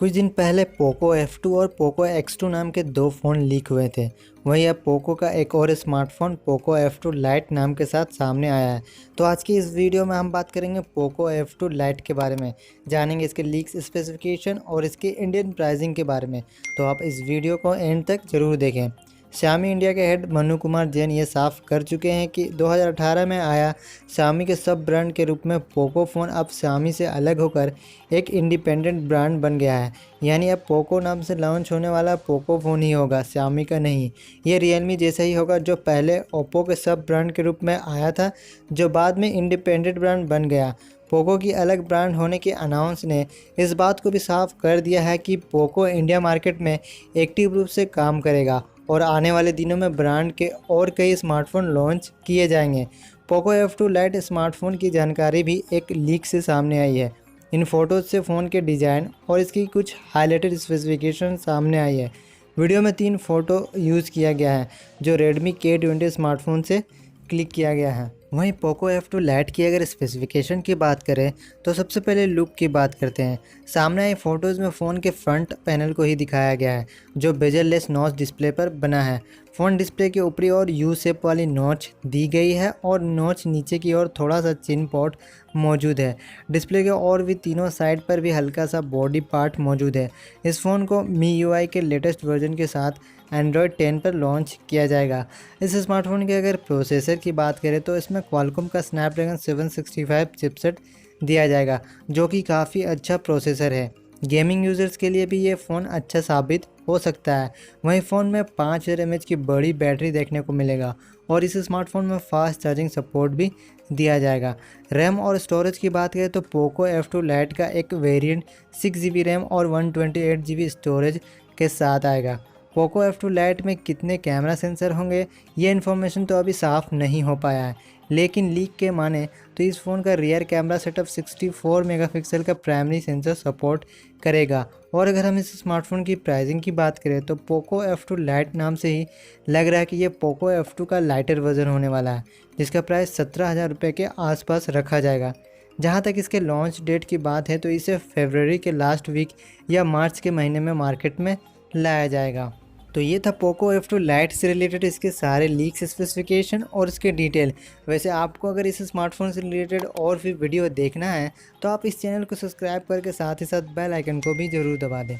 कुछ दिन पहले पोको F2 और पोको X2 नाम के दो फ़ोन लीक हुए थे। वहीं अब पोको का एक और स्मार्टफोन पोको F2 लाइट नाम के साथ सामने आया है। तो आज की इस वीडियो में हम बात करेंगे पोको F2 लाइट के बारे में, जानेंगे इसके लीक्स स्पेसिफिकेशन और इसके इंडियन प्राइसिंग के बारे में। तो आप इस वीडियो को एंड तक ज़रूर देखें। Xiaomi इंडिया के हेड मनु कुमार जैन ये साफ कर चुके हैं कि 2018 में आया Xiaomi के सब ब्रांड के रूप में पोको फ़ोन अब Xiaomi से अलग होकर एक इंडिपेंडेंट ब्रांड बन गया है। यानी अब पोको नाम से लॉन्च होने वाला पोको फ़ोन ही होगा, Xiaomi का नहीं। ये रियलमी जैसा ही होगा जो पहले ओप्पो के सब ब्रांड के रूप में आया था, जो बाद में इंडिपेंडेंट ब्रांड बन गया। पोको की अलग ब्रांड होने के अनाउंस ने इस बात को भी साफ कर दिया है कि पोको इंडिया मार्केट में एक्टिव रूप से काम करेगा और आने वाले दिनों में ब्रांड के और कई स्मार्टफोन लॉन्च किए जाएंगे। पोको F2 लाइट स्मार्टफोन की जानकारी भी एक लीक से सामने आई है। इन फ़ोटोज़ से फ़ोन के डिज़ाइन और इसकी कुछ हाईलाइटेड स्पेसिफिकेशन सामने आई है। वीडियो में 3 फ़ोटो यूज़ किया गया है जो रेडमी K20 स्मार्टफोन से क्लिक किया गया है। वहीं पोको F2 लाइट की अगर स्पेसिफिकेशन की बात करें तो सबसे पहले लुक की बात करते हैं। सामने आई फ़ोटोज़ में फ़ोन के फ्रंट पैनल को ही दिखाया गया है जो बेजल लेस नॉच डिस्प्ले पर बना है। फ़ोन डिस्प्ले के ऊपरी ओर यू शेप वाली नॉच दी गई है और नॉच नीचे की ओर थोड़ा सा चिन पॉट मौजूद है। डिस्प्ले के और भी तीनों साइड पर भी हल्का सा बॉडी पार्ट मौजूद है। इस फ़ोन को MIUI के लेटेस्ट वर्जन के साथ एंड्रॉयड 10 पर लॉन्च किया जाएगा। इस स्मार्टफोन के अगर प्रोसेसर की बात करें तो इसमें Qualcomm का स्नैपड्रैगन 765 चिपसेट दिया जाएगा जो कि काफ़ी अच्छा प्रोसेसर है। गेमिंग यूज़र्स के लिए भी ये फ़ोन अच्छा साबित हो सकता है। वहीं फ़ोन में 5000 mAh की बड़ी बैटरी देखने को मिलेगा और इस स्मार्टफोन में फास्ट चार्जिंग सपोर्ट भी दिया जाएगा। रैम और स्टोरेज की बात करें तो पोको F2 लाइट का एक वेरिएंट 6GB रैम और 128GB स्टोरेज के साथ आएगा। पोको F2 लाइट में कितने कैमरा सेंसर होंगे ये इन्फॉर्मेशन तो अभी साफ़ नहीं हो पाया है, लेकिन लीक के माने तो इस फ़ोन का रियर कैमरा सेटअप 64 मेगापिक्सल का प्राइमरी सेंसर सपोर्ट करेगा। और अगर हम इस स्मार्टफोन की प्राइसिंग की बात करें तो पोको F2 लाइट नाम से ही लग रहा है कि ये पोको F2 का लाइटर वर्जन होने वाला है, जिसका प्राइस 17,000 रुपये के आसपास रखा जाएगा। जहां तक इसके लॉन्च डेट की बात है तो इसे फरवरी के लास्ट वीक या मार्च के महीने में मार्केट में लाया जाएगा। तो ये था पोको F2 लाइट से रिलेटेड इसके सारे लीक्स स्पेसिफिकेशन और इसके डिटेल। वैसे आपको अगर इस स्मार्टफोन से रिलेटेड और भी वीडियो देखना है तो आप इस चैनल को सब्सक्राइब करके साथ ही साथ बेल आइकन को भी ज़रूर दबा दें।